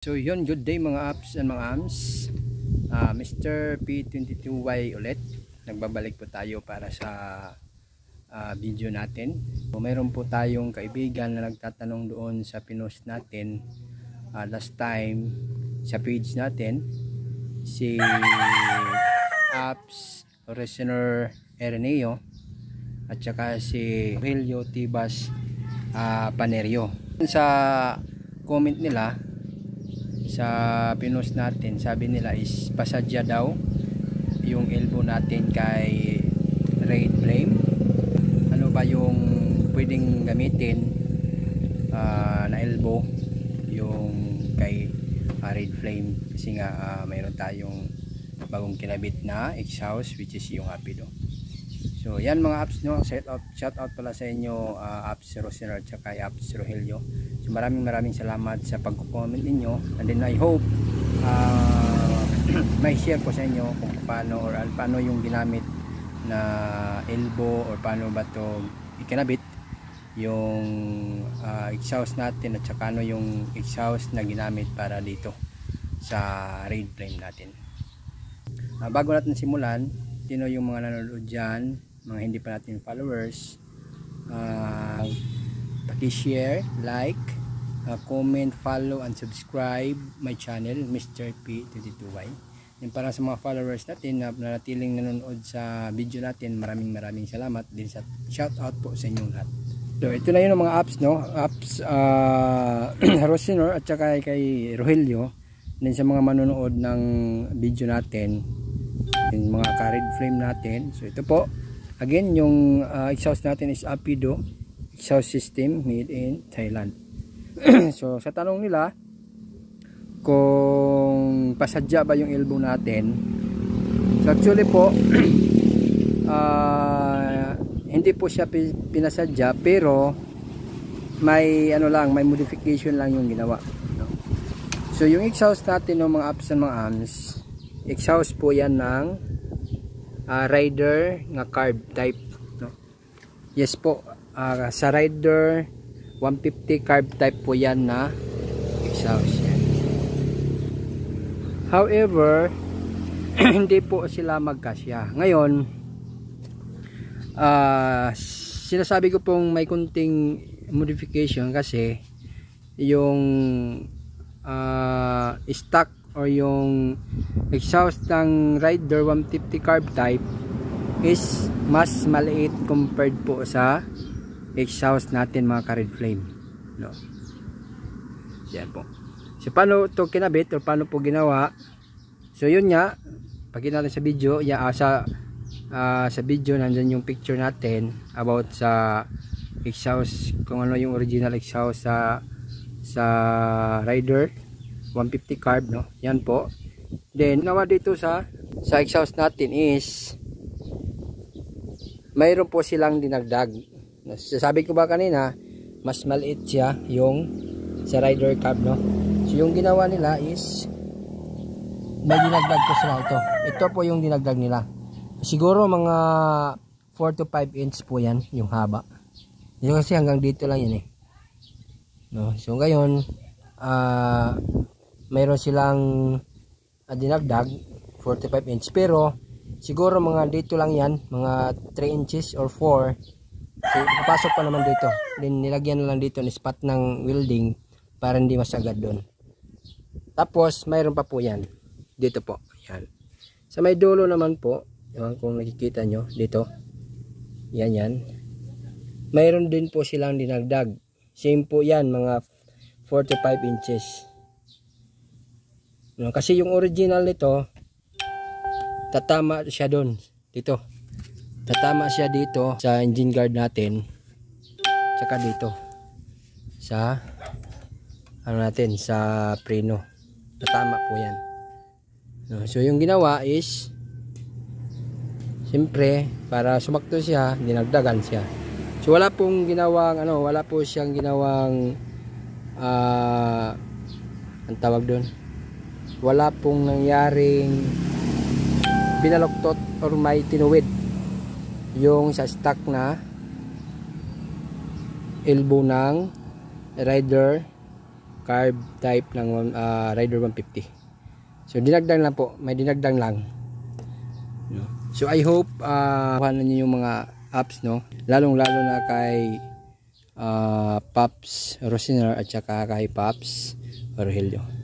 So yun, good day mga apps and mga ams. Mr. P22Y ulit. Nagbabalik po tayo para sa video natin. So, mayroon po tayong kaibigan na nagtatanong doon sa pinost natin last time sa page natin. Si apps Resenor Ereneo at saka si Helio Tibas Panerio. Sa comment nila sa pinost natin, sabi nila is pasadya daw yung elbow natin kay Red Flame. Ano ba yung pwedeng gamitin na elbow yung kay Red Flame, kasi nga mayroon tayong bagong kinabit na exhaust which is yung Rapido. So yan mga apps, no, shout out pala sa inyo apps Rosenor at saka apps Rogelio. So maraming salamat sa pag-comment ninyo, and then I hope may share po sa inyo kung paano or paano yung ginamit na elbow or paano ba to ikinabit yung exhaust natin at saka ano yung exhaust na ginamit para dito sa Red Flame natin. Bago natin simulan, sino yung mga nanonood dyan, mga hindi pa natin followers, paki-share, like, comment, follow and subscribe my channel Mr. P22Y. And para sa mga followers natin na nanatiling nanonood sa video natin, maraming salamat din sa shout out po sa inyong lahat. So ito na yun ang mga apps, no, apps Rosenor at saka kay Rogelio. Din sa mga manonood ng video natin, yung mga Red Flame natin. So ito po again, yung exhaust natin is Rapido exhaust system made in Thailand. So sa tanong nila kung pasadya ba yung elbow natin, so actually po hindi po siya pinasadya, pero may ano lang, may modification lang yung ginawa, no? So yung exhaust natin ng mga apps and mga AMS, exhaust po yan ng rider nga carb type, no? Yes po, sa rider 150 carb type po yan na exhaust yan. However hindi po sila magkasya. Ngayon sinasabi ko pong may kunting modification kasi yung stock or yung exhaust ng rider 150 carb type is mas maliit compared po sa exhaust natin mga Red Flame, no? Yan po. So paano to kinabit or paano po ginawa? So yun nga, pakita natin sa video. Sa video nandyan yung picture natin about sa exhaust, kung ano yung original exhaust sa rider 150 carb, no? Yan po. Then nawa dito sa exhaust natin is mayroon po silang dinagdag. Sabi ko ba kanina, mas maliit siya yung sa rider carb, no? So yung ginawa nila is may dinagdag po sila ito. Ito po yung dinagdag nila. Siguro mga 4 to 5 inch po yan yung haba. Yung kasi hanggang dito lang yun, no? So ngayon mayroon silang dinagdag 45 inch, pero siguro mga dito lang yan, mga 3 inches or 4. So papasok pa naman dito, then nilagyan na lang dito ng spot ng welding para hindi masagad doon. Tapos mayroon pa po yan dito po, yan sa may dulo naman po, yan, kung nakikita nyo dito, yan mayroon din po silang dinagdag, same po yan, mga 4 to 5 inches. Kasi yung original nito tatama siya doon, dito tatama siya dito sa engine guard natin, tsaka dito sa ano natin, sa preno, tatama po yan. So yung ginawa is siyempre para sumakto siya, dinagdagan siya. So wala pong ginawang ano, wala po siyang ginawang ang tawag doon, wala pong nangyaring binaloktot or may tinuwid yung sa stock na elbow ng rider carb type ng Rider 150. So dinagdag lang po, may dinagdag lang. No? So I hope kuhanan niyo yung mga apps, no, lalong lalo na kay Pops Rosiner at saka kay Pops Rogelio.